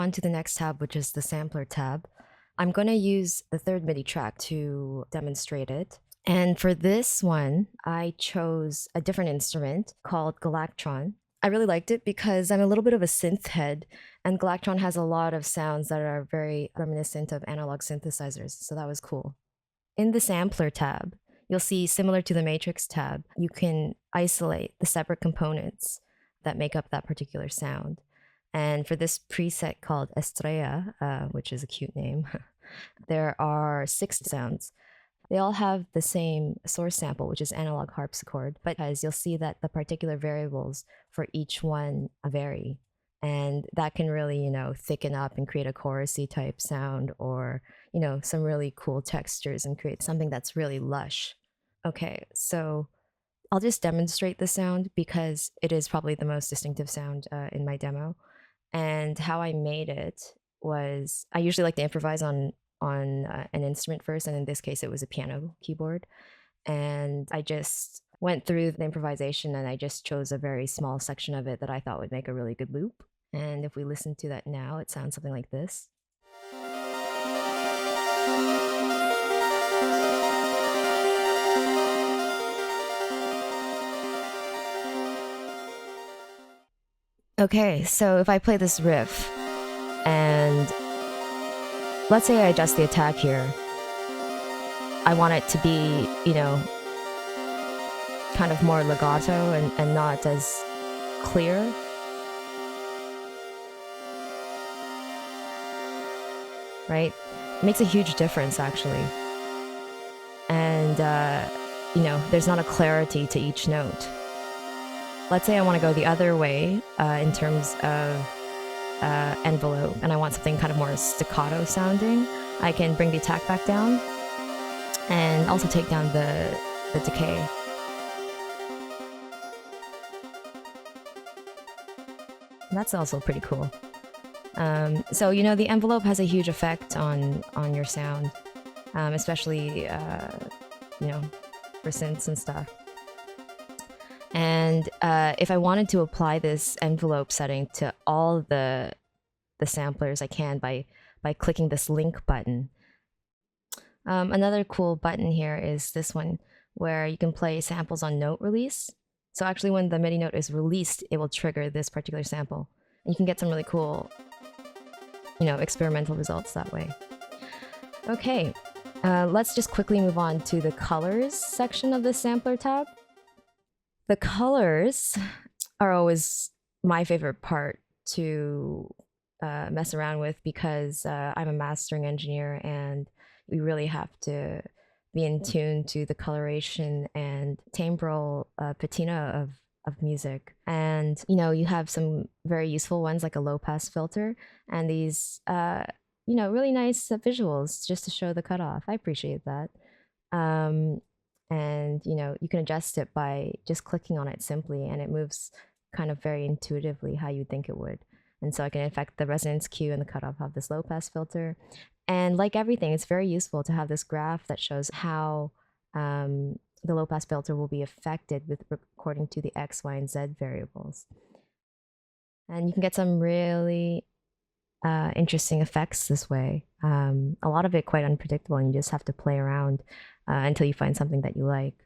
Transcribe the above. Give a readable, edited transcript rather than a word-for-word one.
on to the next tab, which is the sampler tab. I'm going to use the third MIDI track to demonstrate it. And for this one, I chose a different instrument called Galactron. I really liked it because I'm a little bit of a synth head, and Galactron has a lot of sounds that are very reminiscent of analog synthesizers, so that was cool. In the sampler tab, you'll see, similar to the matrix tab, you can isolate the separate components that make up that particular sound. And for this preset called Estrella, which is a cute name, there are 6 sounds. They all have the same source sample, which is analog harpsichord, but as you'll see that the particular variables for each one vary. And that can really, thicken up and create a chorusy type sound, or, some really cool textures and create something that's really lush. Okay, so I'll just demonstrate the sound because it is probably the most distinctive sound in my demo. And how I made it was, I usually like to improvise on an instrument first, and in this case it was a piano keyboard. And I just went through the improvisation and I just chose a very small section of it that I thought would make a really good loop. And if we listen to that now, it sounds something like this. Okay, so if I play this riff, and let's say I adjust the attack here, I want it to be, kind of more legato and not as clear. Right? It makes a huge difference, actually. And, there's not a clarity to each note. Let's say I want to go the other way in terms of envelope, and I want something kind of more staccato sounding. I can bring the attack back down and also take down the decay. And that's also pretty cool. So, the envelope has a huge effect on your sound, especially, for synths and stuff. And if I wanted to apply this envelope setting to all the samplers, I can by clicking this link button. Another cool button here is this one, where you can play samples on note release. So actually when the MIDI note is released, it will trigger this particular sample. And you can get some really cool, experimental results that way. Okay, let's just quickly move on to the colors section of the sampler tab. The colors are always my favorite part to mess around with because I'm a mastering engineer and we really have to be in tune to the coloration and timbral patina of music. And, you have some very useful ones like a low pass filter and these, really nice visuals just to show the cutoff. I appreciate that. And, you can adjust it by just clicking on it simply, and it moves kind of very intuitively how you'd think it would. And so I can affect the resonance cue and the cutoff of this low pass filter. And like everything, it's very useful to have this graph that shows how the low pass filter will be affected according to the X, Y, and Z variables. And you can get some really interesting effects this way. A lot of it quite unpredictable, and you just have to play around until you find something that you like.